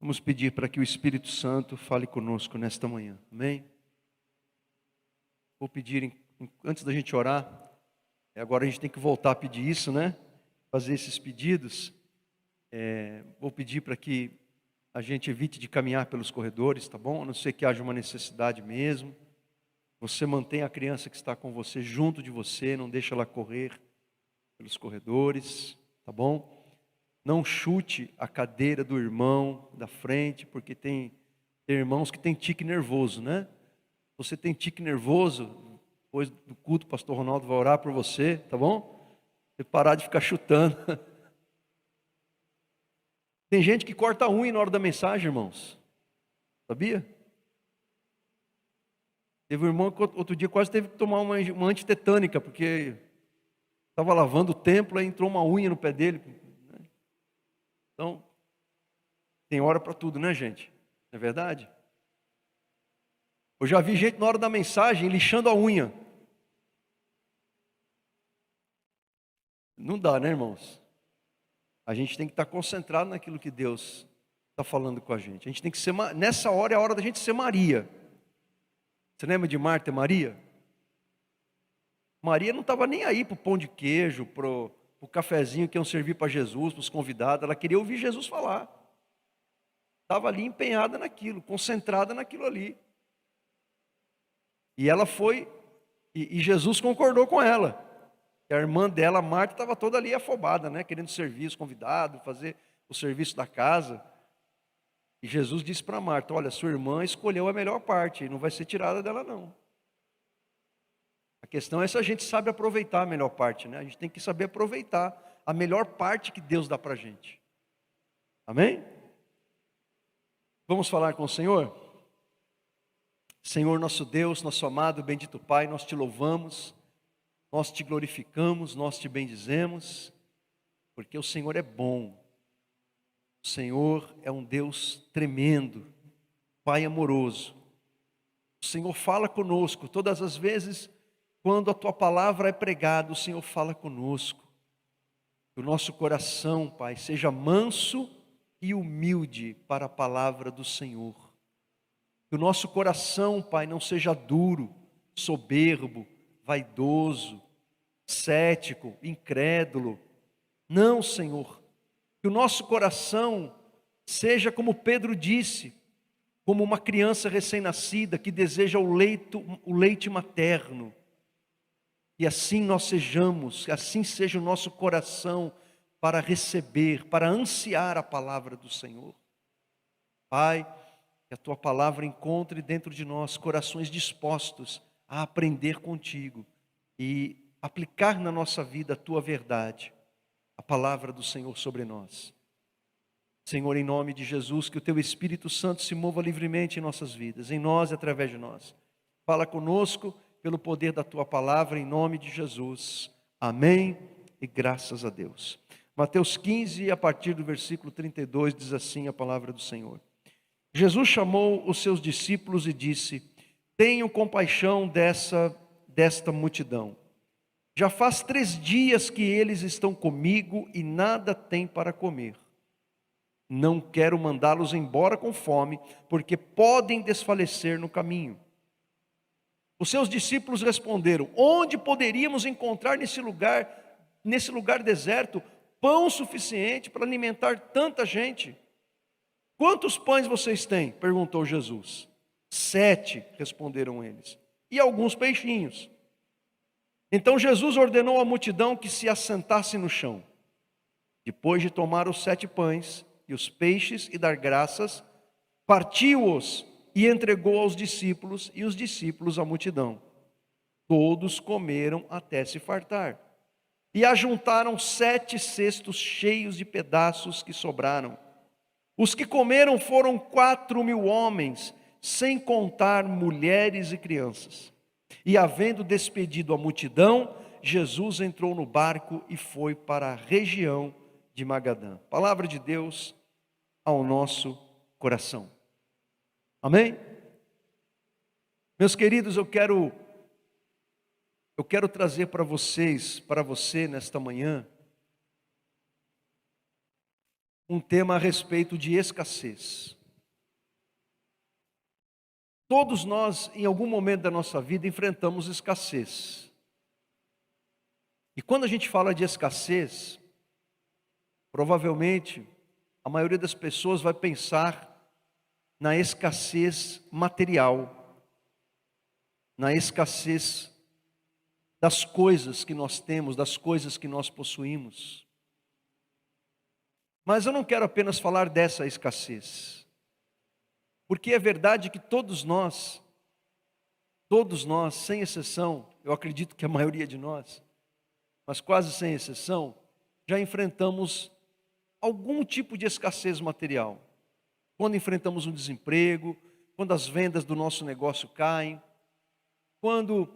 Vamos pedir para que o Espírito Santo fale conosco nesta manhã, amém? Vou pedir, antes da gente orar, agora a gente tem que voltar a pedir isso, né? Fazer esses pedidos. Vou pedir para que a gente evite de caminhar pelos corredores, tá bom? A não ser que haja uma necessidade mesmo. Você mantém a criança que está com você junto de você, não deixa ela correr pelos corredores, tá bom? Não chute a cadeira do irmão da frente, porque tem irmãos que têm tique nervoso, né? Você tem tique nervoso, depois do culto o pastor Ronaldo vai orar por você, tá bom? Você parar de ficar chutando. Tem gente que corta a unha na hora da mensagem, irmãos. Sabia? Teve um irmão que outro dia quase teve que tomar uma antitetânica, porque estava lavando o templo e entrou uma unha no pé dele. Então, tem hora para tudo, né, gente? Não é verdade? Eu já vi gente na hora da mensagem lixando a unha. Não dá, né, irmãos? A gente tem que estar concentrado naquilo que Deus está falando com a gente. A gente tem que ser, nessa hora é a hora da gente ser Maria. Você lembra de Marta e Maria? Maria não estava nem aí para o pão de queijo, para o cafezinho que iam servir para Jesus, para os convidados. Ela queria ouvir Jesus falar. Estava ali empenhada naquilo, concentrada naquilo ali. E ela foi, e Jesus concordou com ela. E a irmã dela, Marta, estava toda ali afobada, né? Querendo servir os convidados, fazer o serviço da casa. E Jesus disse para Marta: olha, sua irmã escolheu a melhor parte, e não vai ser tirada dela não. A questão é se a gente sabe aproveitar a melhor parte, né? A gente tem que saber aproveitar a melhor parte que Deus dá para a gente. Amém? Vamos falar com o Senhor? Senhor nosso Deus, nosso amado, bendito Pai, nós te louvamos, nós te glorificamos, nós te bendizemos, porque o Senhor é bom, o Senhor é um Deus tremendo, Pai amoroso. O Senhor fala conosco todas as vezes quando a tua palavra é pregada, o Senhor fala conosco. Que o nosso coração, Pai, seja manso e humilde para a palavra do Senhor. Que o nosso coração, Pai, não seja duro, soberbo, vaidoso, cético, incrédulo. Não, Senhor. Que o nosso coração seja como Pedro disse, como uma criança recém-nascida que deseja o leite materno. E assim nós sejamos, assim seja o nosso coração para receber, para ansiar a palavra do Senhor. Pai, que a tua palavra encontre dentro de nós corações dispostos a aprender contigo e aplicar na nossa vida a tua verdade, a palavra do Senhor sobre nós. Senhor, em nome de Jesus, que o teu Espírito Santo se mova livremente em nossas vidas, em nós e através de nós. Fala conosco pelo poder da tua palavra, em nome de Jesus. Amém e graças a Deus. Mateus 15, a partir do versículo 32, diz assim a palavra do Senhor. Jesus chamou os seus discípulos e disse: tenham compaixão desta multidão. Já faz 3 dias que eles estão comigo e nada têm para comer. Não quero mandá-los embora com fome, porque podem desfalecer no caminho. Os seus discípulos responderam: onde poderíamos encontrar nesse lugar deserto, pão suficiente para alimentar tanta gente? Quantos pães vocês têm? Perguntou Jesus. 7, responderam eles, e alguns peixinhos. Então Jesus ordenou à multidão que se assentasse no chão. Depois de tomar os 7 pães e os peixes e dar graças, partiu-os e entregou aos discípulos, e os discípulos à multidão. Todos comeram até se fartar. E ajuntaram 7 cestos cheios de pedaços que sobraram. Os que comeram foram 4.000 homens, sem contar mulheres e crianças. E havendo despedido a multidão, Jesus entrou no barco e foi para a região de Magadã. Palavra de Deus ao nosso coração. Amém? Meus queridos, eu quero trazer para você nesta manhã um tema a respeito de escassez. Todos nós, em algum momento da nossa vida, enfrentamos escassez. E quando a gente fala de escassez, provavelmente a maioria das pessoas vai pensar na escassez material, na escassez das coisas que nós temos, das coisas que nós possuímos. Mas eu não quero apenas falar dessa escassez, porque é verdade que todos nós, sem exceção, eu acredito que a maioria de nós, mas quase sem exceção, já enfrentamos algum tipo de escassez material. Quando enfrentamos um desemprego, quando as vendas do nosso negócio caem, quando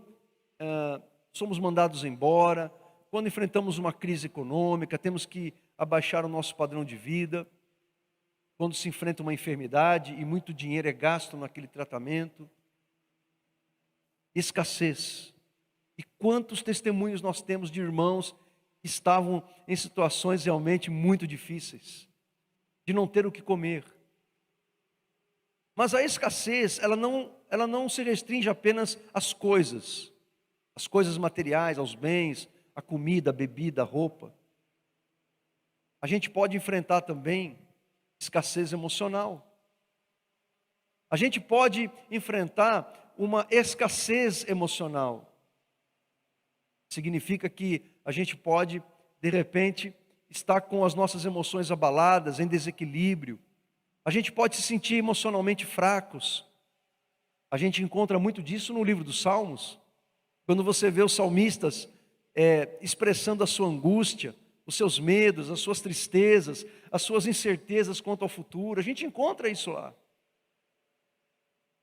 somos mandados embora, quando enfrentamos uma crise econômica, temos que abaixar o nosso padrão de vida, quando se enfrenta uma enfermidade e muito dinheiro é gasto naquele tratamento. Escassez. E quantos testemunhos nós temos de irmãos que estavam em situações realmente muito difíceis, de não ter o que comer. Mas a escassez, ela não se restringe apenas às coisas materiais, aos bens, a comida, a bebida, a roupa. A gente pode enfrentar também escassez emocional. A gente pode enfrentar uma escassez emocional. Significa que a gente pode, de repente, estar com as nossas emoções abaladas, em desequilíbrio. A gente pode se sentir emocionalmente fracos. A gente encontra muito disso no livro dos Salmos. Quando você vê os salmistas expressando a sua angústia, os seus medos, as suas tristezas, as suas incertezas quanto ao futuro, a gente encontra isso lá.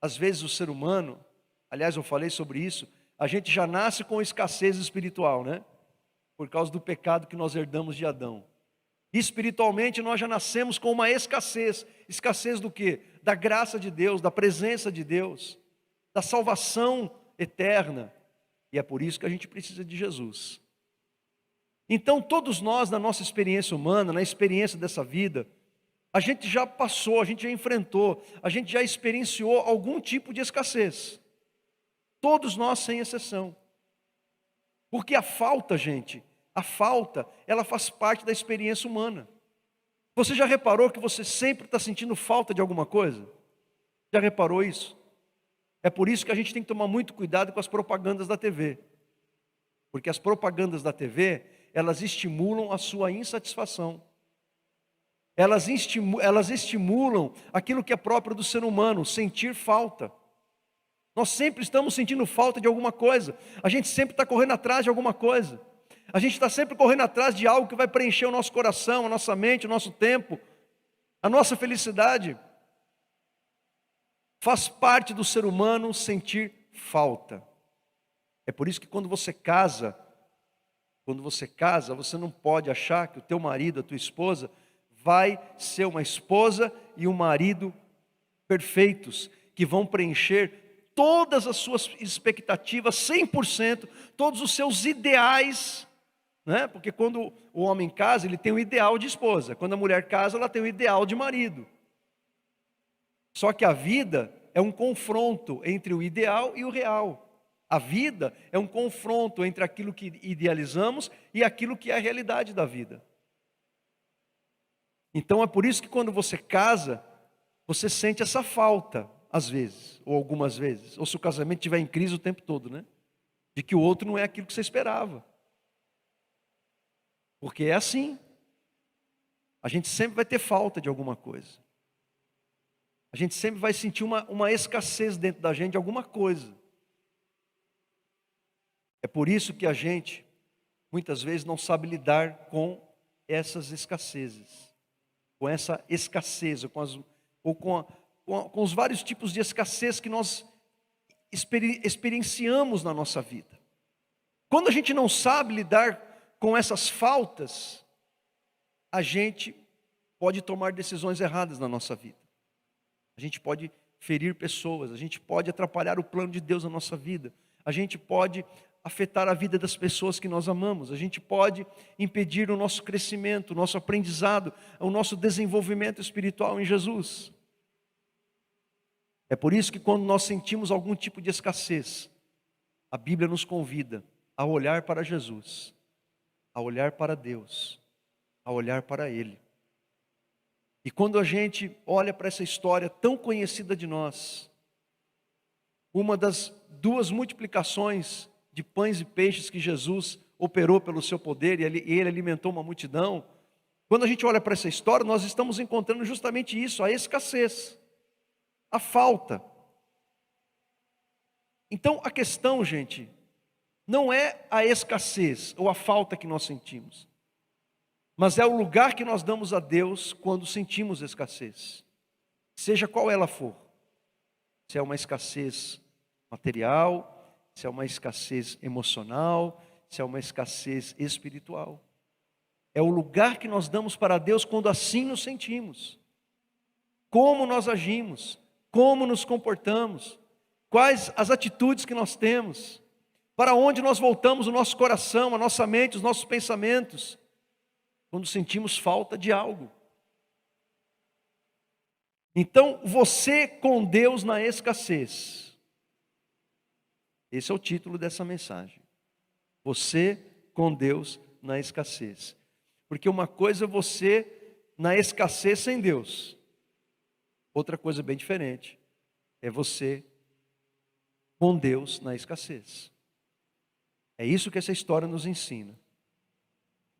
Às vezes o ser humano, aliás eu falei sobre isso, a gente já nasce com escassez espiritual, né? Por causa do pecado que nós herdamos de Adão. Espiritualmente nós já nascemos com uma escassez. Escassez do quê? Da graça de Deus, da presença de Deus, da salvação eterna. E é por isso que a gente precisa de Jesus. Então todos nós, na nossa experiência humana, na experiência dessa vida, a gente já passou, a gente já enfrentou, a gente já experienciou algum tipo de escassez. Todos nós, sem exceção. Porque a falta, gente, ela faz parte da experiência humana. Você já reparou que você sempre está sentindo falta de alguma coisa? Já reparou isso? É por isso que a gente tem que tomar muito cuidado com as propagandas da TV. Porque as propagandas da TV, elas estimulam a sua insatisfação. Elas estimulam aquilo que é próprio do ser humano, sentir falta. Nós sempre estamos sentindo falta de alguma coisa. A gente sempre está correndo atrás de alguma coisa. A gente está sempre correndo atrás de algo que vai preencher o nosso coração, a nossa mente, o nosso tempo, a nossa felicidade. Faz parte do ser humano sentir falta. É por isso que quando você casa, você não pode achar que o teu marido, a tua esposa, vai ser uma esposa e um marido perfeitos, que vão preencher todas as suas expectativas, 100%, todos os seus ideais, né? Porque quando o homem casa, ele tem o ideal de esposa. Quando a mulher casa, ela tem o ideal de marido. Só que a vida é um confronto entre o ideal e o real. A vida é um confronto entre aquilo que idealizamos e aquilo que é a realidade da vida. Então é por isso que quando você casa, você sente essa falta, às vezes, ou algumas vezes. Ou se o casamento estiver em crise o tempo todo, né? De que o outro não é aquilo que você esperava. Porque é assim. A gente sempre vai ter falta de alguma coisa. A gente sempre vai sentir uma escassez dentro da gente de alguma coisa. É por isso que a gente, muitas vezes, não sabe lidar com essas escassezes. Com essa escassez, com os vários tipos de escassez que nós experienciamos na nossa vida. Quando a gente não sabe lidar com essas faltas, a gente pode tomar decisões erradas na nossa vida. A gente pode ferir pessoas, a gente pode atrapalhar o plano de Deus na nossa vida. A gente pode afetar a vida das pessoas que nós amamos. A gente pode impedir o nosso crescimento, o nosso aprendizado, o nosso desenvolvimento espiritual em Jesus. É por isso que quando nós sentimos algum tipo de escassez, a Bíblia nos convida a olhar para Jesus, a olhar para Deus, a olhar para Ele. E quando a gente olha para essa história tão conhecida de nós, uma das duas multiplicações de pães e peixes que Jesus operou pelo seu poder, e ele alimentou uma multidão. Quando a gente olha para essa história, nós estamos encontrando justamente isso, a escassez, a falta. Então a questão, gente, não é a escassez ou a falta que nós sentimos, mas é o lugar que nós damos a Deus quando sentimos escassez, seja qual ela for. Se é uma escassez material, se é uma escassez emocional, se é uma escassez espiritual. É o lugar que nós damos para Deus quando assim nos sentimos. Como nós agimos, como nos comportamos, quais as atitudes que nós temos, para onde nós voltamos o nosso coração, a nossa mente, os nossos pensamentos, quando sentimos falta de algo. Então, você com Deus na escassez. Esse é o título dessa mensagem. Você com Deus na escassez. Porque uma coisa é você na escassez sem Deus. Outra coisa bem diferente é você com Deus na escassez. É isso que essa história nos ensina.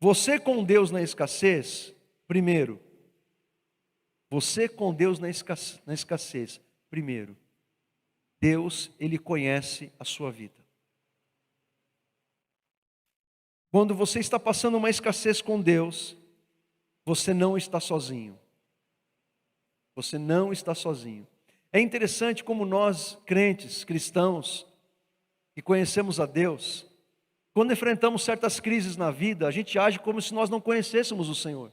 Você com Deus na escassez, primeiro. Você com Deus na escassez, primeiro. Deus, Ele conhece a sua vida. Quando você está passando uma escassez com Deus, você não está sozinho. Você não está sozinho. É interessante como nós, crentes, cristãos, que conhecemos a Deus, quando enfrentamos certas crises na vida, a gente age como se nós não conhecêssemos o Senhor.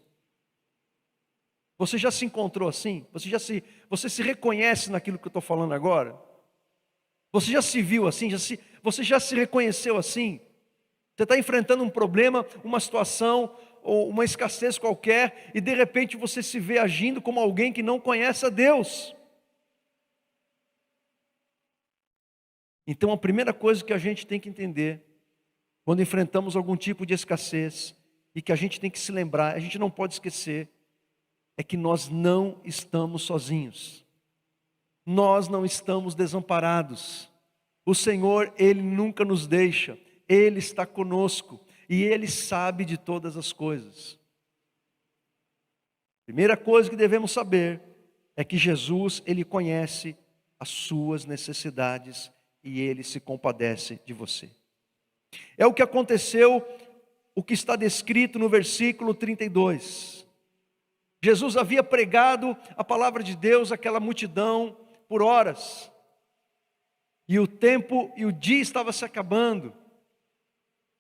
Você já se encontrou assim? Você se reconhece naquilo que eu estou falando agora? Você já se viu assim? Você já se reconheceu assim? Você está enfrentando um problema, uma situação, ou uma escassez qualquer, e de repente você se vê agindo como alguém que não conhece a Deus. Então a primeira coisa que a gente tem que entender, quando enfrentamos algum tipo de escassez, e que a gente tem que se lembrar, a gente não pode esquecer, é que nós não estamos sozinhos. Nós não estamos desamparados. O Senhor, Ele nunca nos deixa. Ele está conosco. E Ele sabe de todas as coisas. Primeira coisa que devemos saber é que Jesus, Ele conhece as suas necessidades e Ele se compadece de você. É o que aconteceu, o que está descrito no versículo 32. Jesus havia pregado a palavra de Deus àquela multidão por horas. E o tempo e o dia estava se acabando.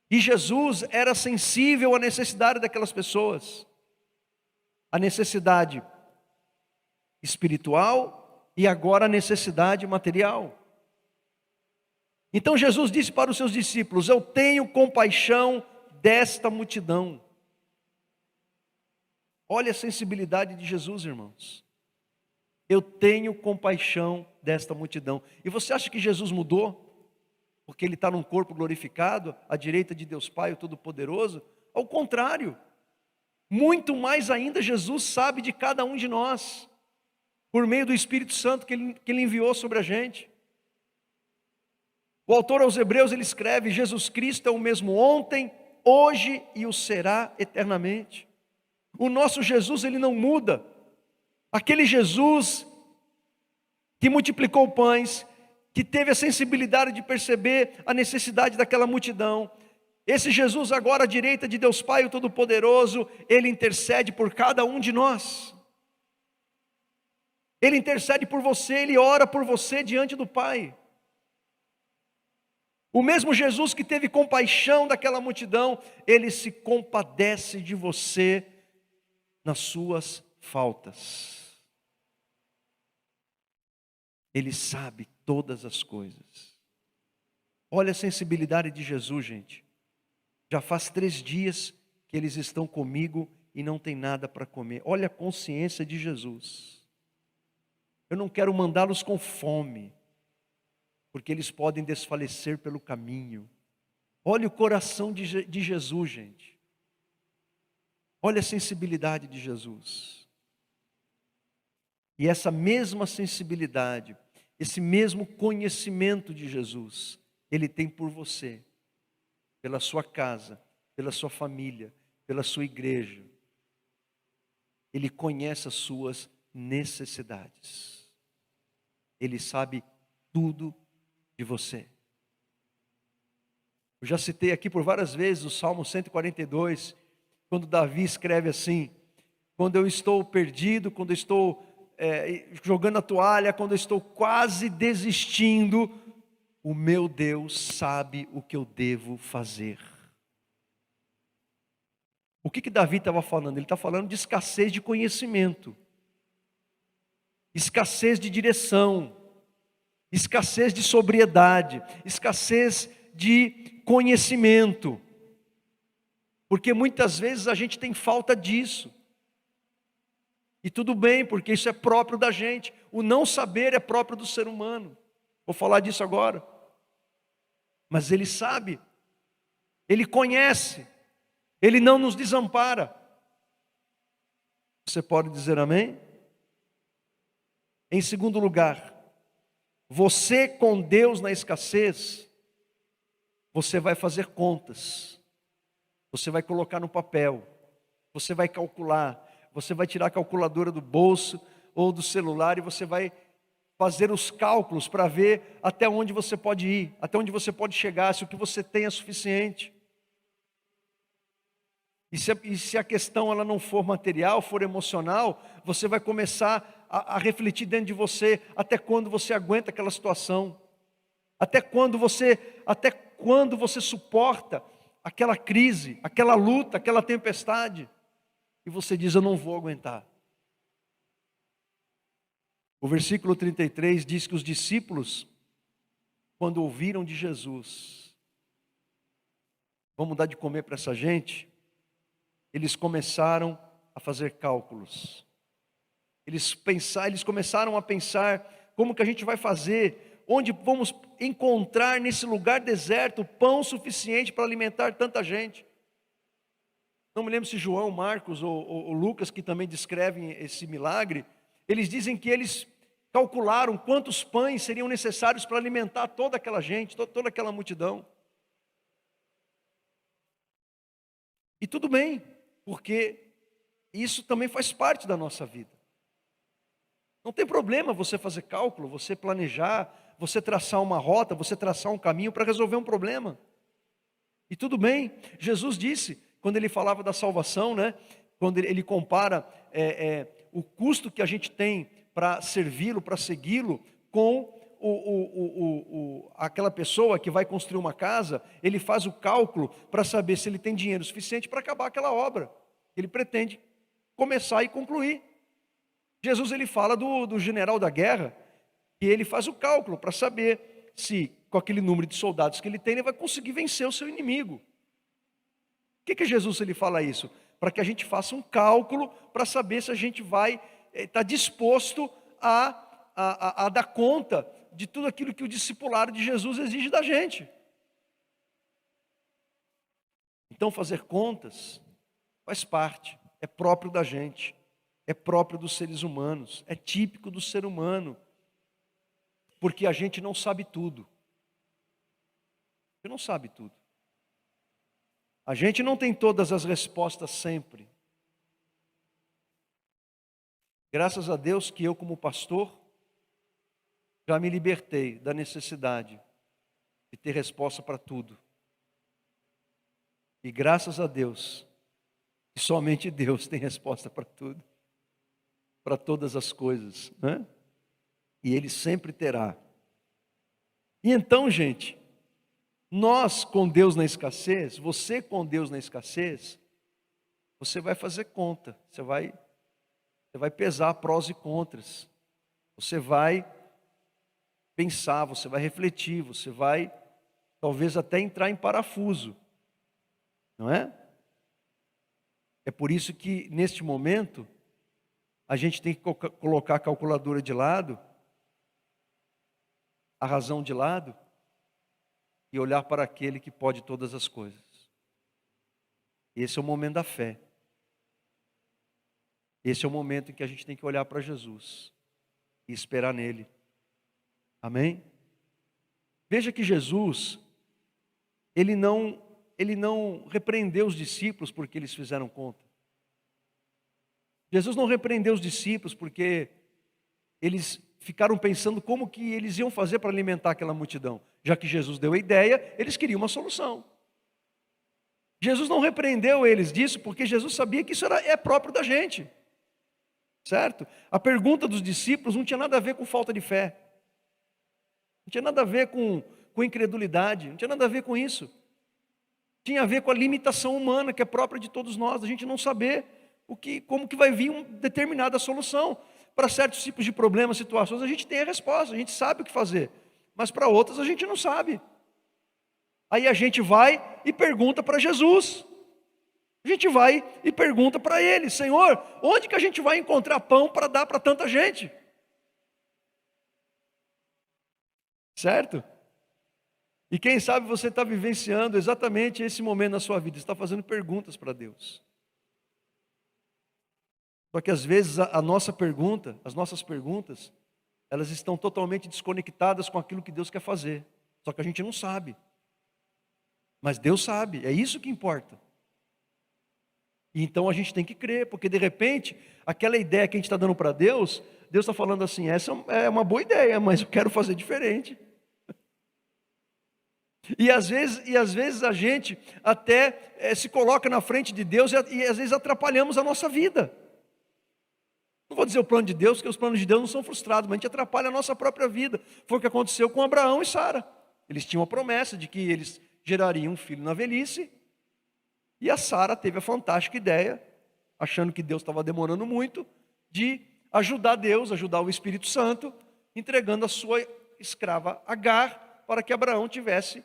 E Jesus era sensível à necessidade daquelas pessoas. A necessidade espiritual e agora a necessidade material. Então Jesus disse para os seus discípulos: eu tenho compaixão desta multidão. Olha a sensibilidade de Jesus, irmãos. Eu tenho compaixão desta multidão. E você acha que Jesus mudou? Porque Ele está num corpo glorificado, à direita de Deus Pai, o Todo-Poderoso? Ao contrário. Muito mais ainda, Jesus sabe de cada um de nós, por meio do Espírito Santo que Ele enviou sobre a gente. O autor aos Hebreus, ele escreve: Jesus Cristo é o mesmo ontem, hoje e o será eternamente. O nosso Jesus, Ele não muda. Aquele Jesus que multiplicou pães, que teve a sensibilidade de perceber a necessidade daquela multidão, esse Jesus agora à direita de Deus Pai, o Todo-Poderoso, Ele intercede por cada um de nós. Ele intercede por você, Ele ora por você diante do Pai. O mesmo Jesus que teve compaixão daquela multidão, Ele se compadece de você nas suas faltas. Ele sabe todas as coisas. Olha a sensibilidade de Jesus, gente. Já faz 3 dias que eles estão comigo e não tem nada para comer. Olha a consciência de Jesus. Eu não quero mandá-los com fome, porque eles podem desfalecer pelo caminho. Olha o coração de Jesus, gente. Olha a sensibilidade de Jesus. E essa mesma sensibilidade, esse mesmo conhecimento de Jesus, Ele tem por você, pela sua casa, pela sua família, pela sua igreja. Ele conhece as suas necessidades. Ele sabe tudo de você. Eu já citei aqui por várias vezes o Salmo 142, quando Davi escreve assim: quando eu estou perdido, quando eu estou jogando a toalha, quando eu estou quase desistindo, o meu Deus sabe o que eu devo fazer. O que Davi estava falando? Ele está falando de escassez de conhecimento, escassez de direção, escassez de sobriedade, escassez de conhecimento, porque muitas vezes a gente tem falta disso, e tudo bem, porque isso é próprio da gente, o não saber é próprio do ser humano, vou falar disso agora, mas Ele sabe, Ele conhece, Ele não nos desampara. Você pode dizer amém? Em segundo lugar, você com Deus na escassez, você vai fazer contas, você vai colocar no papel, você vai calcular, você vai tirar a calculadora do bolso ou do celular e você vai fazer os cálculos para ver até onde você pode ir, até onde você pode chegar, se o que você tem é suficiente. E se a questão ela não for material, for emocional, você vai começar a refletir dentro de você, até quando você aguenta aquela situação, até quando você suporta aquela crise, aquela luta, aquela tempestade, e você diz: eu não vou aguentar. O versículo 33 diz que os discípulos, quando ouviram de Jesus, vamos dar de comer para essa gente, eles começaram a fazer cálculos. Eles começaram a pensar: como que a gente vai fazer? Onde vamos encontrar nesse lugar deserto pão suficiente para alimentar tanta gente? Não me lembro se João, Marcos ou Lucas, que também descrevem esse milagre, eles dizem que eles calcularam quantos pães seriam necessários para alimentar toda aquela gente, toda aquela multidão. E tudo bem, porque isso também faz parte da nossa vida. Não tem problema você fazer cálculo, você planejar, você traçar uma rota, você traçar um caminho para resolver um problema. E tudo bem. Jesus disse, quando Ele falava da salvação, né, quando Ele compara o custo que a gente tem para servi-lo, para segui-lo, com aquela pessoa que vai construir uma casa, ele faz o cálculo para saber se ele tem dinheiro suficiente para acabar aquela obra. Ele pretende começar e concluir. Jesus ele fala do general da guerra, e ele faz o cálculo para saber se, com aquele número de soldados que ele tem, ele vai conseguir vencer o seu inimigo. Por que Jesus ele fala isso? Para que a gente faça um cálculo para saber se a gente vai estar disposto a dar conta de tudo aquilo que o discipulado de Jesus exige da gente. Então fazer contas faz parte, é próprio da gente, é próprio dos seres humanos, é típico do ser humano, porque a gente não sabe tudo. A gente não sabe tudo. A gente não tem todas as respostas sempre. Graças a Deus que eu, como pastor, já me libertei da necessidade de ter resposta para tudo. E graças a Deus, que somente Deus tem resposta para tudo, para todas as coisas, né? E Ele sempre terá. E então, gente, nós com Deus na escassez, você com Deus na escassez, você vai fazer conta, você vai pesar prós e contras, você vai pensar, você vai refletir, você vai talvez até entrar em parafuso, não é? É por isso que, neste momento, a gente tem que colocar a calculadora de lado, a razão de lado, e olhar para aquele que pode todas as coisas. Esse é o momento da fé. Esse é o momento em que a gente tem que olhar para Jesus e esperar nele. Amém? Veja que Jesus, ele não repreendeu os discípulos porque eles fizeram conta. Jesus não repreendeu os discípulos porque eles ficaram pensando como que eles iam fazer para alimentar aquela multidão. Já que Jesus deu a ideia, eles queriam uma solução. Jesus não repreendeu eles disso porque Jesus sabia que isso é próprio da gente. Certo? A pergunta dos discípulos não tinha nada a ver com falta de fé. Não tinha nada a ver com incredulidade. Não tinha nada a ver com isso. Tinha a ver com a limitação humana que é própria de todos nós. A gente não saber como que vai vir uma determinada solução. Para certos tipos de problemas, situações, a gente tem a resposta. A gente sabe o que fazer. Mas para outras a gente não sabe. Aí a gente vai e pergunta para Jesus. A gente vai e pergunta para ele: Senhor, onde que a gente vai encontrar pão para dar para tanta gente? Certo? E quem sabe você está vivenciando exatamente esse momento na sua vida, está fazendo perguntas para Deus. Só que às vezes a nossa pergunta, as nossas perguntas, elas estão totalmente desconectadas com aquilo que Deus quer fazer. Só que a gente não sabe. Mas Deus sabe, é isso que importa. E então a gente tem que crer, porque de repente, aquela ideia que a gente está dando para Deus, Deus está falando assim: essa é uma boa ideia, mas eu quero fazer diferente. E às vezes a gente até se coloca na frente de Deus e às vezes atrapalhamos a nossa vida. Não vou dizer o plano de Deus, porque os planos de Deus não são frustrados, mas a gente atrapalha a nossa própria vida. Foi o que aconteceu com Abraão e Sara. Eles tinham a promessa de que eles gerariam um filho na velhice, e a Sara teve a fantástica ideia, achando que Deus estava demorando muito, de ajudar Deus, ajudar o Espírito Santo, entregando a sua escrava Agar, para que Abraão tivesse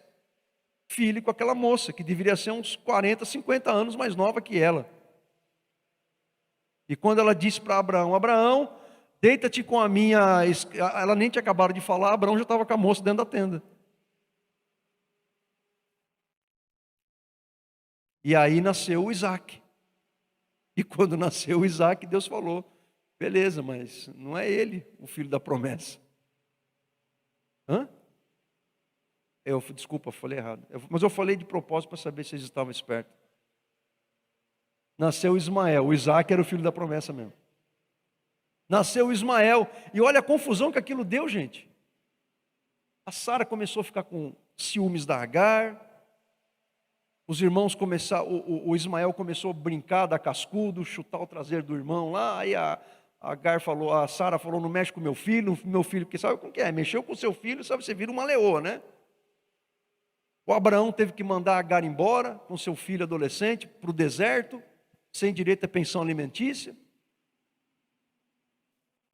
filho com aquela moça, que deveria ser uns 40, 50 anos mais nova que ela. E quando ela disse para Abraão: Abraão, deita-te com a minha... Ela nem tinha acabado de falar, Abraão já estava com a moça dentro da tenda. E aí nasceu o Isaac. E quando nasceu o Isaac, Deus falou: beleza, mas não é ele o filho da promessa. Desculpa, falei errado. Mas eu falei de propósito para saber se vocês estavam espertos. Nasceu Ismael, o Isaac era o filho da promessa mesmo. Nasceu Ismael, e olha a confusão que aquilo deu, gente. A Sara começou a ficar com ciúmes da Agar. Os irmãos começaram, o Ismael começou a brincar, dar cascudo, chutar o traseiro do irmão lá. Aí a Agar falou, a Sara falou: não mexe com meu filho, porque sabe como que é? Mexeu com seu filho, sabe, você vira uma leoa, né? O Abraão teve que mandar a Agar embora com seu filho adolescente para o deserto, sem direito a pensão alimentícia.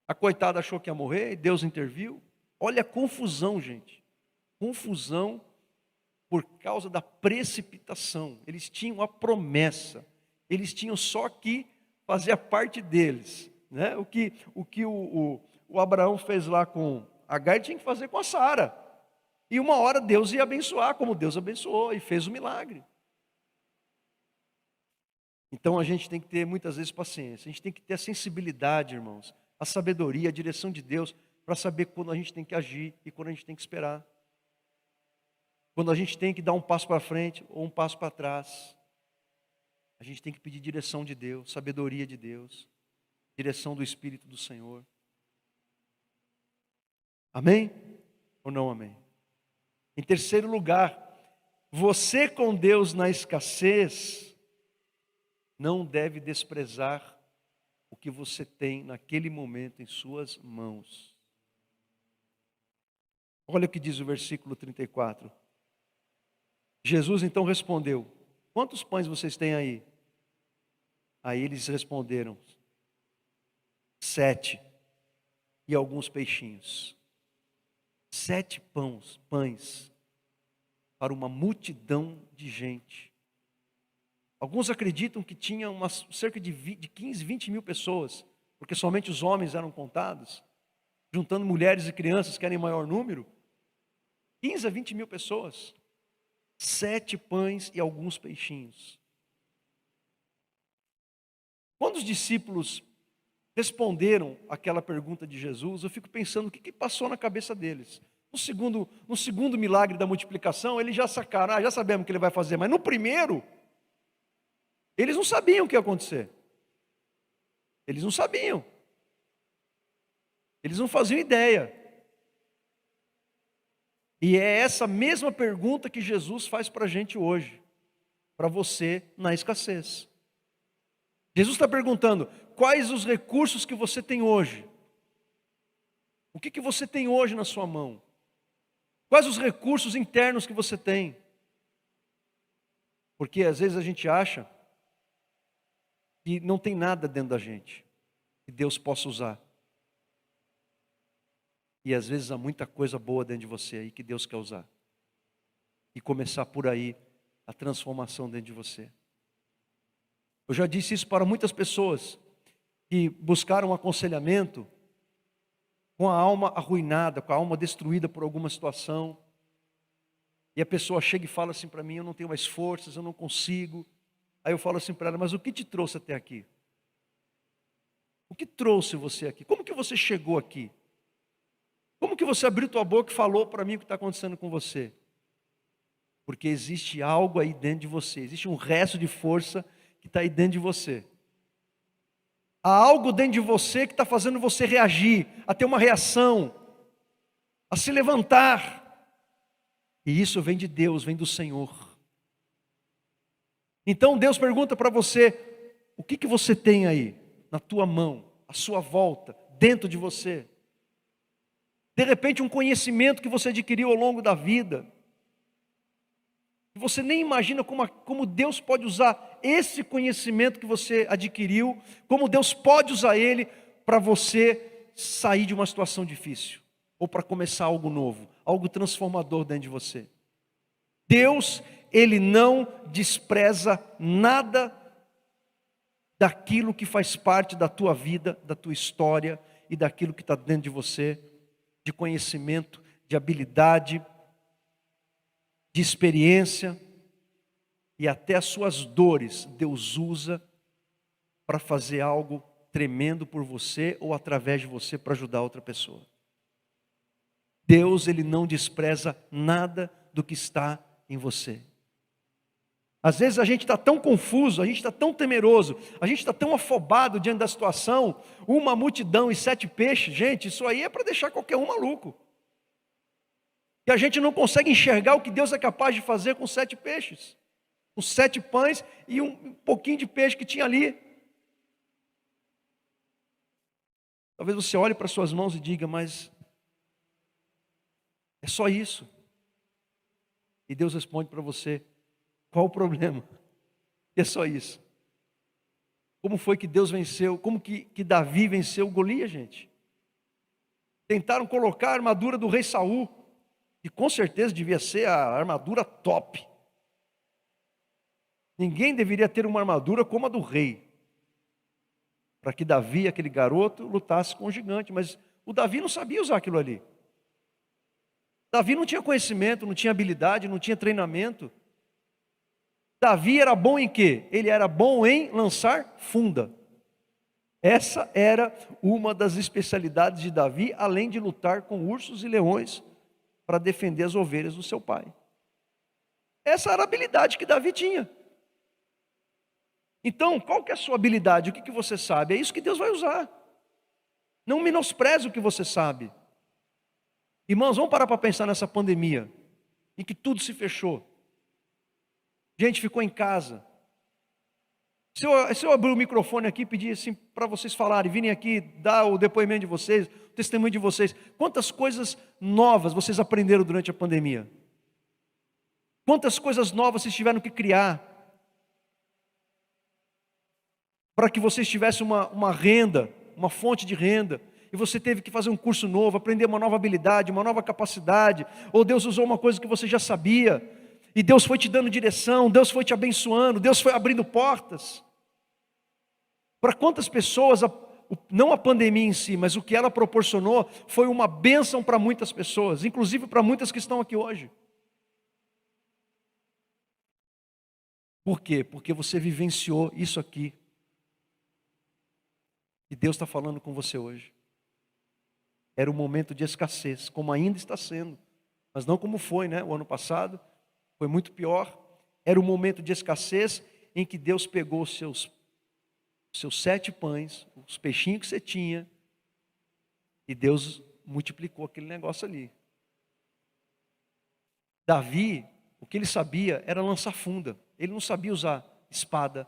A coitada achou que ia morrer e Deus interviu. Olha a confusão, gente. Confusão por causa da precipitação. Eles tinham a promessa. Eles tinham só que fazer a parte deles, né? O que o Abraão fez lá com Agar, tinha que fazer com a Sara. E uma hora Deus ia abençoar, como Deus abençoou e fez o milagre. Então a gente tem que ter muitas vezes paciência. A gente tem que ter a sensibilidade, irmãos, a sabedoria, a direção de Deus, para saber quando a gente tem que agir e quando a gente tem que esperar. Quando a gente tem que dar um passo para frente ou um passo para trás. A gente tem que pedir direção de Deus, sabedoria de Deus, direção do Espírito do Senhor. Amém? Ou não amém? Em terceiro lugar, você com Deus na escassez não deve desprezar o que você tem naquele momento em suas mãos. Olha o que diz o versículo 34. Jesus então respondeu: quantos pães vocês têm aí? Aí eles responderam: 7 e alguns peixinhos. 7 pães. para uma multidão de gente. Alguns acreditam que tinha cerca de 15, 20 mil pessoas, porque somente os homens eram contados, juntando mulheres e crianças, que eram em maior número, 15 a 20 mil pessoas, 7 pães e alguns peixinhos. Quando os discípulos responderam aquela pergunta de Jesus, eu fico pensando o que passou na cabeça deles. No segundo milagre da multiplicação, eles já sacaram, já sabemos o que ele vai fazer, mas no primeiro, eles não sabiam o que ia acontecer. Eles não sabiam. Eles não faziam ideia. E é essa mesma pergunta que Jesus faz para a gente hoje, para você na escassez. Jesus está perguntando, quais os recursos que você tem hoje? O que você tem hoje na sua mão? Quais os recursos internos que você tem? Porque às vezes a gente acha que não tem nada dentro da gente que Deus possa usar. E às vezes há muita coisa boa dentro de você aí que Deus quer usar. E começar por aí a transformação dentro de você. Eu já disse isso para muitas pessoas que buscaram aconselhamento com a alma arruinada, com a alma destruída por alguma situação. E a pessoa chega e fala assim para mim, eu não tenho mais forças, eu não consigo. Aí eu falo assim para ela, mas o que te trouxe até aqui? O que trouxe você aqui? Como que você chegou aqui? Como que você abriu tua boca e falou para mim o que está acontecendo com você? Porque existe algo aí dentro de você, existe um resto de força que está aí dentro de você. Há algo dentro de você que está fazendo você reagir, a ter uma reação, a se levantar. E isso vem de Deus, vem do Senhor. Então Deus pergunta para você, o que você tem aí, na tua mão, à sua volta, dentro de você? De repente um conhecimento que você adquiriu ao longo da vida. Você nem imagina como Deus pode usar esse conhecimento que você adquiriu, como Deus pode usar ele para você sair de uma situação difícil, ou para começar algo novo, algo transformador dentro de você. Deus, Ele não despreza nada daquilo que faz parte da tua vida, da tua história e daquilo que está dentro de você, de conhecimento, de habilidade, de experiência, e até as suas dores Deus usa para fazer algo tremendo por você ou através de você para ajudar outra pessoa. Deus, Ele não despreza nada do que está em você. Às vezes a gente está tão confuso, a gente está tão temeroso, a gente está tão afobado diante da situação, uma multidão e 7 peixes, gente, isso aí é para deixar qualquer um maluco. E a gente não consegue enxergar o que Deus é capaz de fazer com 7 peixes. Com 7 pães e um pouquinho de peixe que tinha ali. Talvez você olhe para suas mãos e diga, mas é só isso. E Deus responde para você, qual o problema? É só isso. Como foi que Deus venceu, como que Davi venceu Golias, gente? Tentaram colocar a armadura do rei Saul, e com certeza devia ser a armadura top. Ninguém deveria ter uma armadura como a do rei, para que Davi, aquele garoto, lutasse com o gigante, mas o Davi não sabia usar aquilo ali. Davi não tinha conhecimento, não tinha habilidade, não tinha treinamento. Davi era bom em quê? Ele era bom em lançar funda. Essa era uma das especialidades de Davi, além de lutar com ursos e leões para defender as ovelhas do seu pai. Essa era a habilidade que Davi tinha. Então, qual que é a sua habilidade? O que você sabe? É isso que Deus vai usar. Não menospreze o que você sabe. Irmãos, vamos parar para pensar nessa pandemia, em que tudo se fechou. Gente ficou em casa. Se eu abrir o microfone aqui e pedir assim para vocês falarem, virem aqui, dar o depoimento de vocês, o testemunho de vocês, quantas coisas novas vocês aprenderam durante a pandemia? Quantas coisas novas vocês tiveram que criar para que vocês tivessem uma renda, uma fonte de renda, e você teve que fazer um curso novo, aprender uma nova habilidade, uma nova capacidade, ou Deus usou uma coisa que você já sabia. E Deus foi te dando direção, Deus foi te abençoando, Deus foi abrindo portas. Para quantas pessoas, não a pandemia em si, mas o que ela proporcionou, foi uma bênção para muitas pessoas, inclusive para muitas que estão aqui hoje. Por quê? Porque você vivenciou isso aqui. E Deus está falando com você hoje. Era um momento de escassez, como ainda está sendo, mas não como foi, né? O ano passado foi muito pior. Era um momento de escassez em que Deus pegou os seus 7 pães, os peixinhos que você tinha, e Deus multiplicou aquele negócio ali. Davi, o que ele sabia era lançar funda. Ele não sabia usar espada,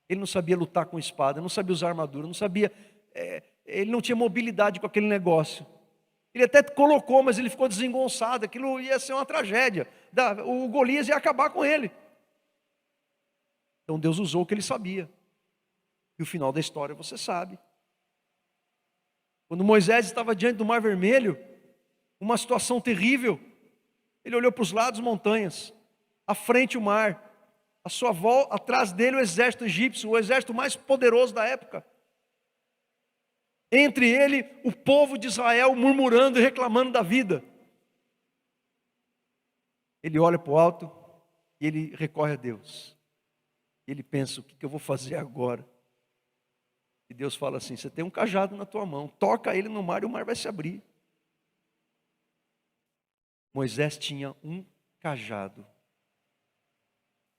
ele não sabia lutar com espada, não sabia usar armadura, não sabia, ele não tinha mobilidade com aquele negócio. Ele até colocou, mas ele ficou desengonçado, aquilo ia ser uma tragédia. O Golias ia acabar com ele. Então Deus usou o que ele sabia. E o final da história você sabe. Quando Moisés estava diante do Mar Vermelho, uma situação terrível, ele olhou para os lados, montanhas, à frente o mar, à sua volta, atrás dele o exército egípcio, o exército mais poderoso da época. Entre ele, o povo de Israel murmurando e reclamando da vida. Ele olha para o alto e ele recorre a Deus. Ele pensa, o que eu vou fazer agora? E Deus fala assim, você tem um cajado na tua mão, toca ele no mar e o mar vai se abrir. Moisés tinha um cajado.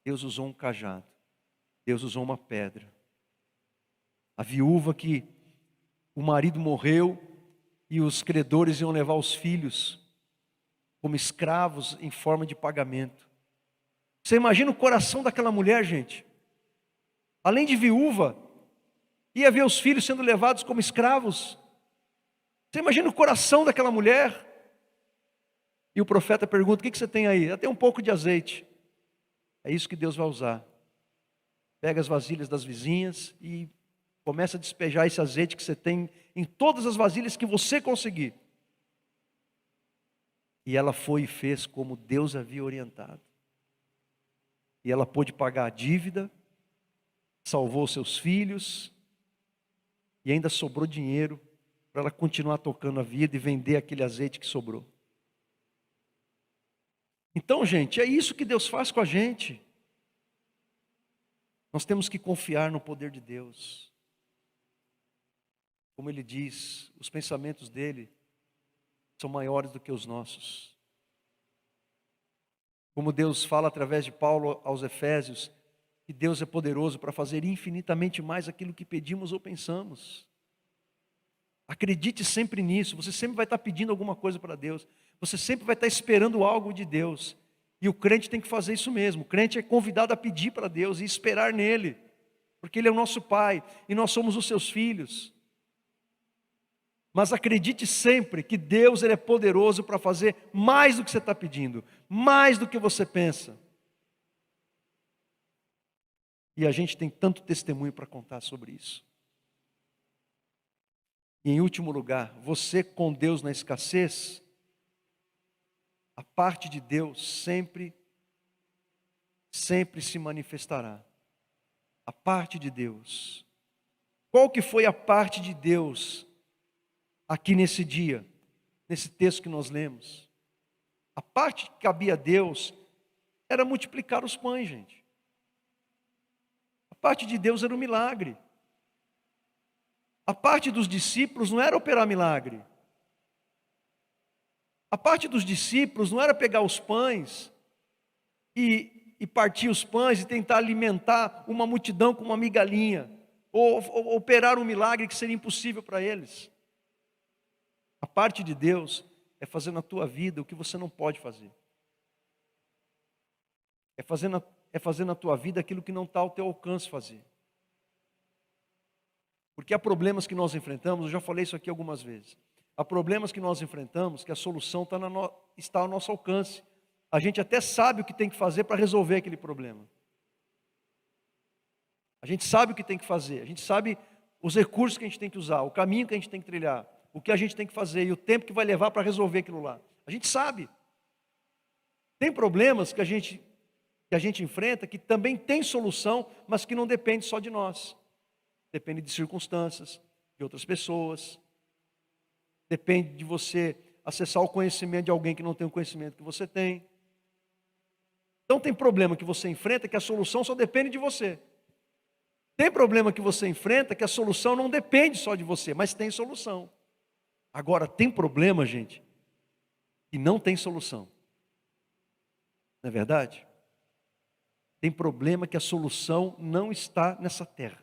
Deus usou um cajado. Deus usou uma pedra. A viúva que o marido morreu e os credores iam levar os filhos como escravos em forma de pagamento. Você imagina o coração daquela mulher, gente? Além de viúva, ia ver os filhos sendo levados como escravos. Você imagina o coração daquela mulher? E o profeta pergunta, o que você tem aí? Eu tenho um pouco de azeite. É isso que Deus vai usar. Pega as vasilhas das vizinhas e começa a despejar esse azeite que você tem em todas as vasilhas que você conseguir. E ela foi e fez como Deus havia orientado. E ela pôde pagar a dívida, salvou seus filhos, e ainda sobrou dinheiro para ela continuar tocando a vida e vender aquele azeite que sobrou. Então, gente, é isso que Deus faz com a gente. Nós temos que confiar no poder de Deus. Como Ele diz, os pensamentos dEle são maiores do que os nossos. Como Deus fala através de Paulo aos Efésios, que Deus é poderoso para fazer infinitamente mais aquilo que pedimos ou pensamos. Acredite sempre nisso, você sempre vai estar pedindo alguma coisa para Deus, você sempre vai estar esperando algo de Deus, e o crente tem que fazer isso mesmo. O crente é convidado a pedir para Deus e esperar nele, porque Ele é o nosso Pai, e nós somos os seus filhos. Mas acredite sempre que Deus Ele é poderoso para fazer mais do que você está pedindo, mais do que você pensa. E a gente tem tanto testemunho para contar sobre isso. E em último lugar, você com Deus na escassez, a parte de Deus sempre se manifestará. A parte de Deus. Qual que foi a parte de Deus aqui nesse dia, nesse texto que nós lemos? A parte que cabia a Deus era multiplicar os pães, gente. A parte de Deus era o milagre. A parte dos discípulos não era operar milagre. A parte dos discípulos não era pegar os pães e partir os pães e tentar alimentar uma multidão com uma migalhinha, ou operar um milagre que seria impossível para eles. A parte de Deus é fazer na tua vida o que você não pode fazer. É fazer na tua vida aquilo que não está ao teu alcance fazer. Porque há problemas que nós enfrentamos, eu já falei isso aqui algumas vezes. Há problemas que nós enfrentamos que a solução está ao nosso alcance. A gente até sabe o que tem que fazer para resolver aquele problema. A gente sabe o que tem que fazer, a gente sabe os recursos que a gente tem que usar, o caminho que a gente tem que trilhar, o que a gente tem que fazer e o tempo que vai levar para resolver aquilo lá. A gente sabe. Tem problemas que a gente que a gente enfrenta que também tem solução, mas que não depende só de nós. Depende de circunstâncias, de outras pessoas. Depende de você acessar o conhecimento de alguém que não tem o conhecimento que você tem. Então tem problema que você enfrenta que a solução só depende de você. Tem problema que você enfrenta que a solução não depende só de você, mas tem solução. Agora, tem problema, gente, que não tem solução. Não é verdade? Tem problema que a solução não está nessa terra.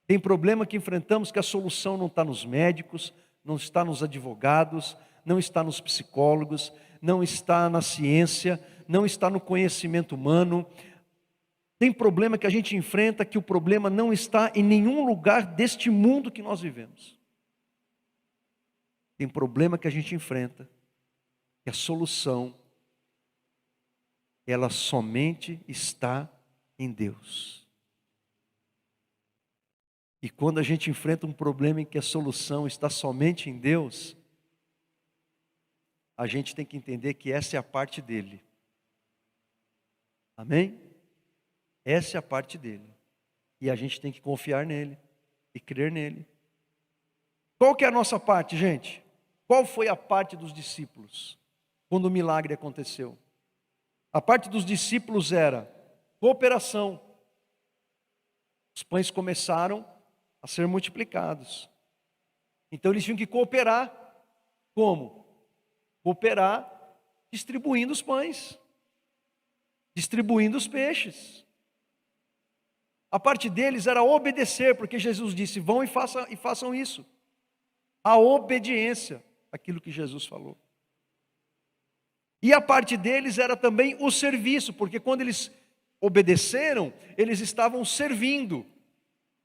Tem problema que enfrentamos que a solução não está nos médicos, não está nos advogados, não está nos psicólogos, não está na ciência, não está no conhecimento humano. Tem problema que a gente enfrenta que o problema não está em nenhum lugar deste mundo que nós vivemos. Tem problema que a gente enfrenta que a solução ela somente está em Deus. E quando a gente enfrenta um problema em que a solução está somente em Deus, a gente tem que entender que essa é a parte dele. Amém? Essa é a parte dele. E a gente tem que confiar nele e crer nele. Qual que é a nossa parte, gente? Qual foi a parte dos discípulos quando o milagre aconteceu? A parte dos discípulos era cooperação. Os pães começaram a ser multiplicados. Então eles tinham que cooperar. Como? Cooperar distribuindo os pães, distribuindo os peixes. A parte deles era obedecer, porque Jesus disse: vão e façam isso. A obediência àquilo que Jesus falou. E a parte deles era também o serviço, porque quando eles obedeceram, eles estavam servindo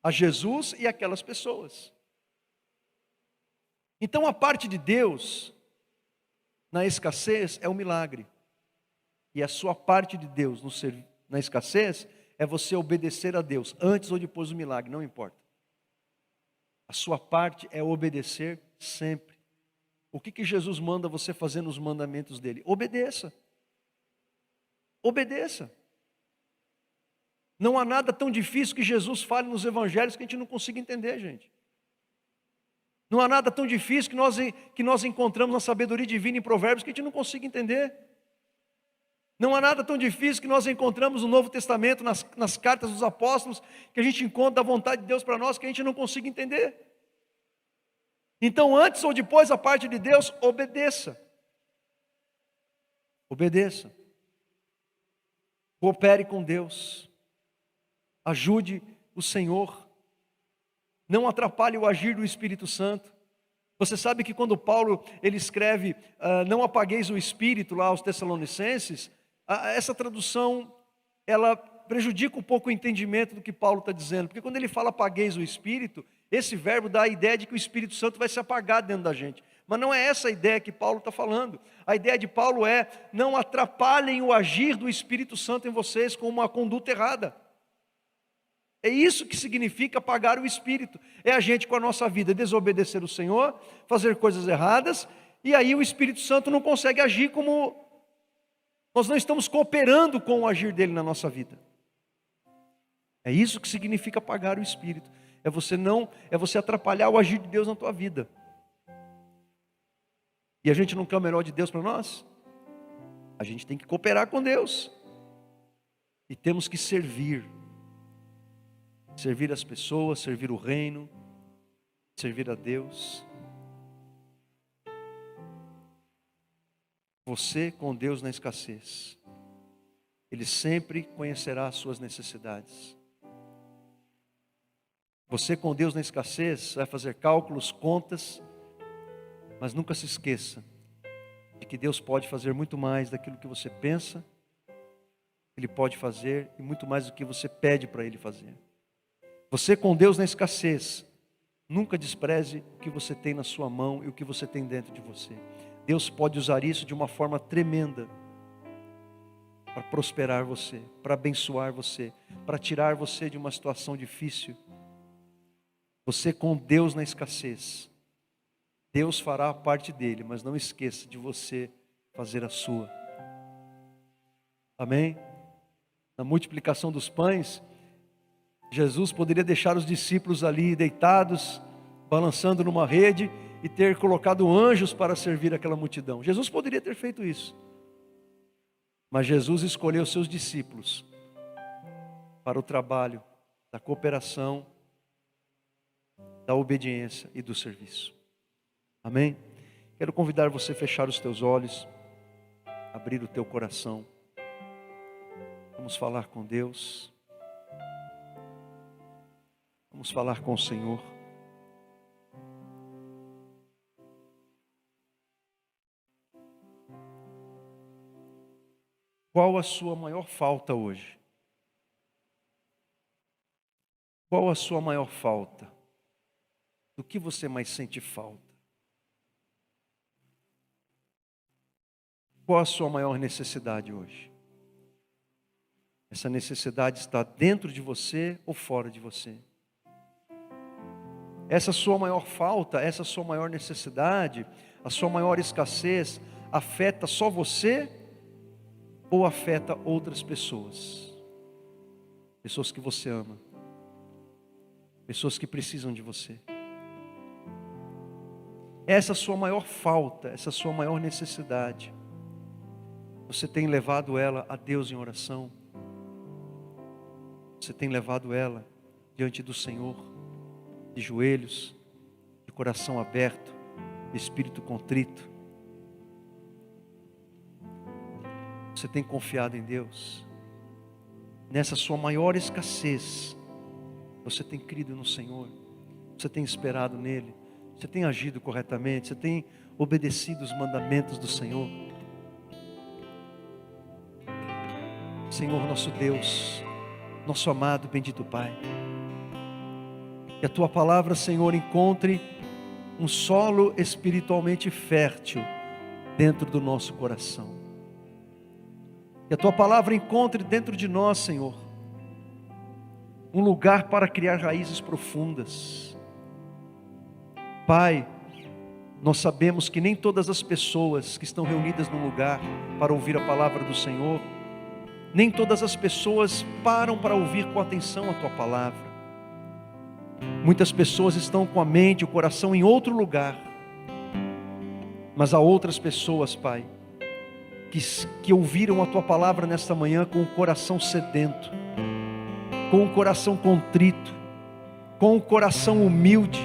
a Jesus e aquelas pessoas. Então a parte de Deus na escassez é o milagre. E a sua parte de Deus na escassez é você obedecer a Deus, antes ou depois do milagre, não importa. A sua parte é obedecer sempre. O que Jesus manda você fazer nos mandamentos dele? Obedeça. Obedeça. Não há nada tão difícil que Jesus fale nos evangelhos que a gente não consiga entender, gente. Não há nada tão difícil que nós encontramos na sabedoria divina em Provérbios que a gente não consiga entender. Não há nada tão difícil que nós encontramos no Novo Testamento, nas cartas dos apóstolos, que a gente encontra da vontade de Deus para nós que a gente não consiga entender. Então, antes ou depois, a parte de Deus, obedeça. Obedeça. Coopere com Deus. Ajude o Senhor. Não atrapalhe o agir do Espírito Santo. Você sabe que quando Paulo ele escreve, não apagueis o Espírito lá aos Tessalonicenses, essa tradução, ela prejudica um pouco o entendimento do que Paulo está dizendo. Porque quando ele fala apagueis o Espírito, esse verbo dá a ideia de que o Espírito Santo vai se apagar dentro da gente. Mas não é essa a ideia que Paulo está falando. A ideia de Paulo é: não atrapalhem o agir do Espírito Santo em vocês com uma conduta errada. É isso que significa apagar o Espírito. É a gente com a nossa vida desobedecer o Senhor, fazer coisas erradas, e aí o Espírito Santo não consegue agir como... Nós não estamos cooperando com o agir dele na nossa vida. É isso que significa apagar o Espírito. É você atrapalhar o agir de Deus na tua vida. E a gente não quer o melhor de Deus para nós? A gente tem que cooperar com Deus. E temos que servir. Servir as pessoas, servir o reino, servir a Deus. Você com Deus na escassez, Ele sempre conhecerá as suas necessidades. Você com Deus na escassez vai fazer cálculos, contas, mas nunca se esqueça de que Deus pode fazer muito mais daquilo que você pensa, Ele pode fazer e muito mais do que você pede para Ele fazer. Você com Deus na escassez, nunca despreze o que você tem na sua mão e o que você tem dentro de você. Deus pode usar isso de uma forma tremenda para prosperar você, para abençoar você, para tirar você de uma situação difícil. Você com Deus na escassez, Deus fará a parte dele, mas não esqueça de você fazer a sua. Amém? Na multiplicação dos pães, Jesus poderia deixar os discípulos ali deitados, balançando numa rede, e ter colocado anjos para servir aquela multidão. Jesus poderia ter feito isso. Mas Jesus escolheu seus discípulos para o trabalho da cooperação, da obediência e do serviço. Amém? Quero convidar você a fechar os teus olhos, abrir o teu coração. Vamos falar com Deus. Vamos falar com o Senhor. Qual a sua maior falta hoje? Qual a sua maior falta? Do que você mais sente falta? Qual a sua maior necessidade hoje? Essa necessidade está dentro de você ou fora de você? Essa sua maior falta, essa sua maior necessidade, a sua maior escassez, afeta só você ou afeta outras pessoas? Pessoas que você ama, pessoas que precisam de você. Essa sua maior falta, essa sua maior necessidade, você tem levado ela a Deus em oração? Você tem levado ela diante do Senhor, de joelhos, de coração aberto, de espírito contrito? Você tem confiado em Deus? Nessa sua maior escassez, você tem crido no Senhor? Você tem esperado nele? Você tem agido corretamente? Você tem obedecido os mandamentos do Senhor? Senhor nosso Deus, nosso amado, bendito Pai, que a Tua palavra, Senhor, encontre um solo espiritualmente fértil dentro do nosso coração. Que a Tua palavra encontre dentro de nós, Senhor, um lugar para criar raízes profundas. Pai, nós sabemos que nem todas as pessoas que estão reunidas num lugar para ouvir a palavra do Senhor, nem todas as pessoas param para ouvir com atenção a Tua palavra. Muitas pessoas estão com a mente, o coração em outro lugar. Mas há outras pessoas, Pai, que ouviram a Tua palavra nesta manhã com o coração sedento, com o coração contrito, com o coração humilde,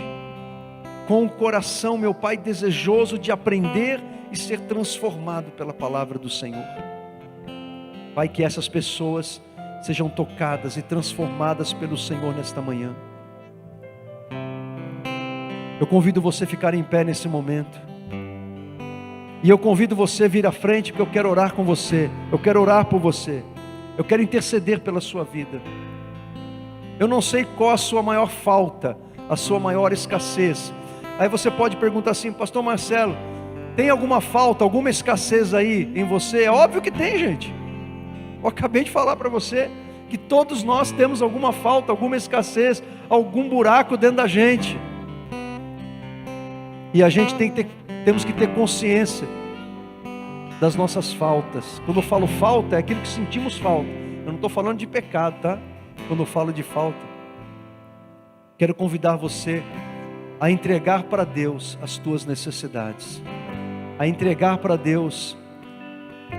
com o coração, meu Pai, desejoso de aprender e ser transformado pela palavra do Senhor. Pai, que essas pessoas sejam tocadas e transformadas pelo Senhor nesta manhã. Eu convido você a ficar em pé nesse momento. E eu convido você a vir à frente, porque eu quero orar com você. Eu quero orar por você. Eu quero interceder pela sua vida. Eu não sei qual a sua maior falta, a sua maior escassez. Aí você pode perguntar assim: Pastor Marcelo, tem alguma falta, alguma escassez aí em você? É óbvio que tem, gente. Eu acabei de falar para você que todos nós temos alguma falta, alguma escassez, algum buraco dentro da gente. E a gente temos que ter consciência das nossas faltas. Quando eu falo falta, é aquilo que sentimos falta. Eu não estou falando de pecado, tá? Quando eu falo de falta, quero convidar você a entregar para Deus as tuas necessidades, a entregar para Deus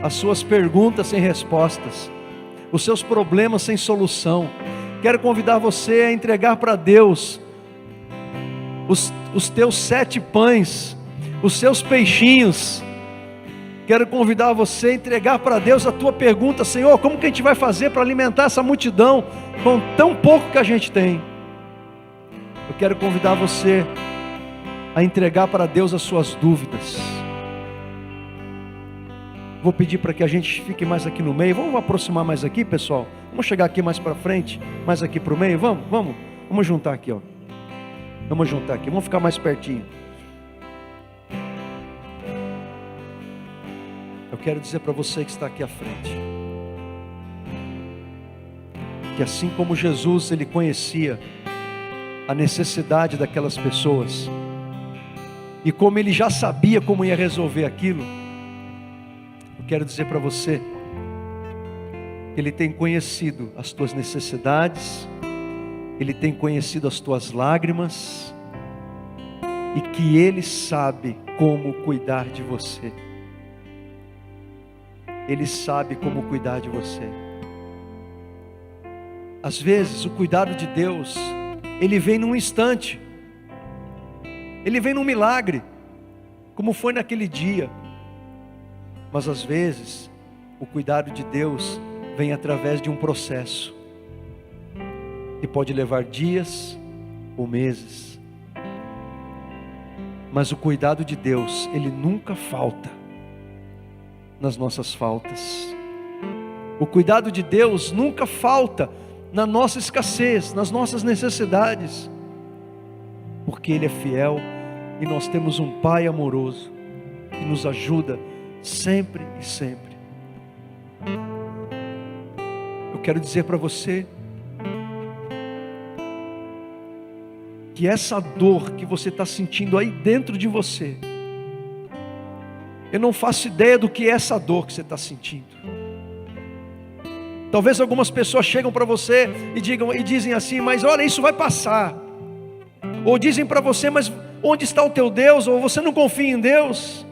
as suas perguntas sem respostas, os seus problemas sem solução. Quero convidar você a entregar para Deus os teus 7 pães, os seus peixinhos. Quero convidar você a entregar para Deus a tua pergunta: Senhor, como que a gente vai fazer para alimentar essa multidão com tão pouco que a gente tem? Eu quero convidar você a entregar para Deus as suas dúvidas. Vou pedir para que a gente fique mais aqui no meio. Vamos aproximar mais aqui, pessoal. Vamos chegar aqui mais para frente, mais aqui para o meio. Vamos juntar aqui, ó. Vamos juntar aqui, vamos ficar mais pertinho. Eu quero dizer para você que está aqui à frente, que assim como Jesus, Ele conhecia a necessidade daquelas pessoas, e como Ele já sabia como ia resolver aquilo, eu quero dizer para você Ele tem conhecido as tuas necessidades, Ele tem conhecido as tuas lágrimas, e que Ele sabe como cuidar de você. Ele sabe como cuidar de você. Às vezes o cuidado de Deus, Ele vem num instante, Ele vem num milagre, como foi naquele dia. Mas às vezes o cuidado de Deus vem através de um processo, que pode levar dias ou meses. Mas o cuidado de Deus, Ele nunca falta nas nossas faltas. O cuidado de Deus nunca falta na nossa escassez, nas nossas necessidades, porque Ele é fiel e nós temos um Pai amoroso que nos ajuda sempre e sempre. Eu quero dizer para você que essa dor que você está sentindo aí dentro de você, eu não faço ideia do que é essa dor que você está sentindo. Talvez algumas pessoas chegam para você e dizem assim: mas olha, isso vai passar. Ou dizem para você: mas onde está o teu Deus? Ou você não confia em Deus?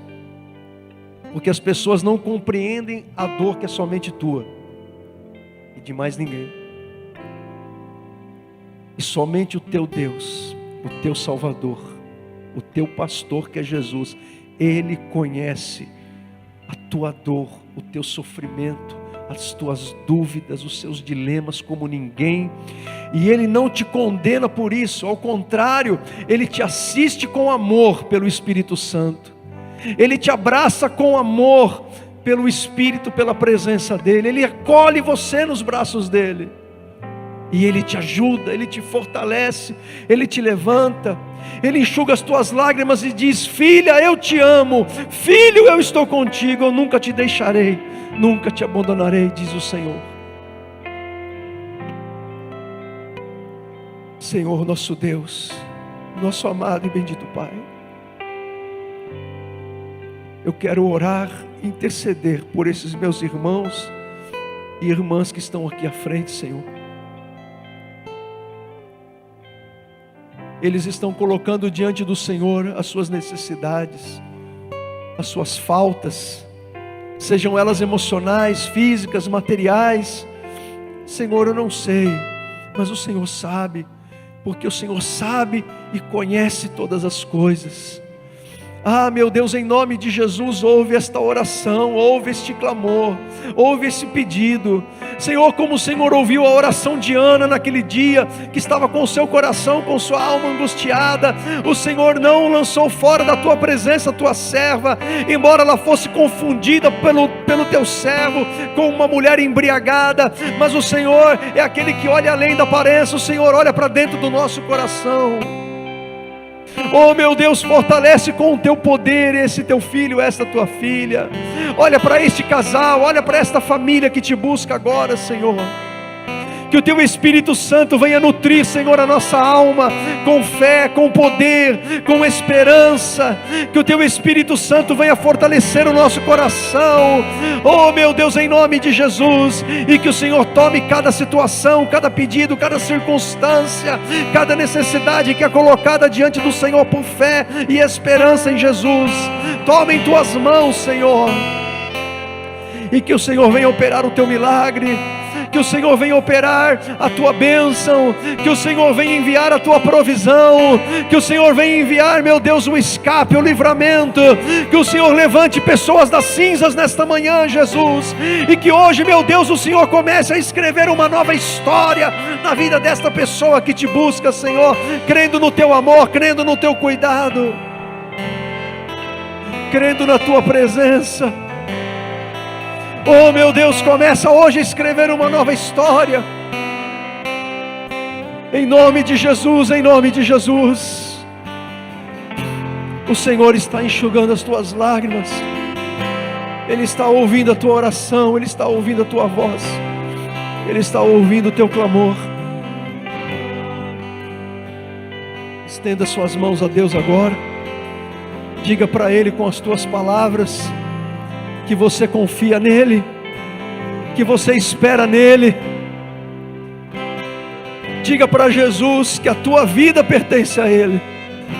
Porque as pessoas não compreendem a dor que é somente tua e de mais ninguém. E somente o teu Deus, o teu Salvador, o teu pastor que é Jesus, Ele conhece a tua dor, o teu sofrimento, as tuas dúvidas, os seus dilemas como ninguém. E Ele não te condena por isso, ao contrário, Ele te assiste com amor pelo Espírito Santo. Ele te abraça com amor pelo Espírito, pela presença dEle. Ele acolhe você nos braços dEle. E Ele te ajuda, Ele te fortalece, Ele te levanta, Ele enxuga as tuas lágrimas e diz: filha, eu te amo, filho, eu estou contigo, eu nunca te deixarei, nunca te abandonarei, diz o Senhor. Senhor nosso Deus, nosso amado e bendito Pai, eu quero orar, interceder por esses meus irmãos e irmãs que estão aqui à frente, Senhor. Eles estão colocando diante do Senhor as suas necessidades, as suas faltas, sejam elas emocionais, físicas, materiais. Senhor, eu não sei, mas o Senhor sabe, porque o Senhor sabe e conhece todas as coisas. Ah, meu Deus, em nome de Jesus, ouve esta oração, ouve este clamor, ouve esse pedido. Senhor, como o Senhor ouviu a oração de Ana naquele dia, que estava com o seu coração, com sua alma angustiada, o Senhor não lançou fora da tua presença a tua serva, embora ela fosse confundida pelo teu servo com uma mulher embriagada. Mas o Senhor é aquele que olha além da aparência, o Senhor olha para dentro do nosso coração. Oh meu Deus, fortalece com o teu poder esse teu filho, esta tua filha. Olha para este casal, olha para esta família que te busca agora, Senhor. Que o teu Espírito Santo venha nutrir, Senhor, a nossa alma com fé, com poder, com esperança. Que o teu Espírito Santo venha fortalecer o nosso coração. Oh meu Deus, em nome de Jesus. E que o Senhor tome cada situação, cada pedido, cada circunstância, cada necessidade que é colocada diante do Senhor por fé e esperança em Jesus. Toma em tuas mãos, Senhor. E que o Senhor venha operar o teu milagre. Que o Senhor venha operar a tua bênção, que o Senhor venha enviar a tua provisão, que o Senhor venha enviar, meu Deus, o escape, o livramento, que o Senhor levante pessoas das cinzas nesta manhã, Jesus, e que hoje, meu Deus, o Senhor comece a escrever uma nova história na vida desta pessoa que te busca, Senhor, crendo no teu amor, crendo no teu cuidado, crendo na tua presença. Oh meu Deus, começa hoje a escrever uma nova história, em nome de Jesus, em nome de Jesus. O Senhor está enxugando as tuas lágrimas, Ele está ouvindo a tua oração, Ele está ouvindo a tua voz, Ele está ouvindo o teu clamor. Estenda suas mãos a Deus agora, diga para Ele com as tuas palavras que você confia nele, que você espera nele. Diga para Jesus que a tua vida pertence a Ele.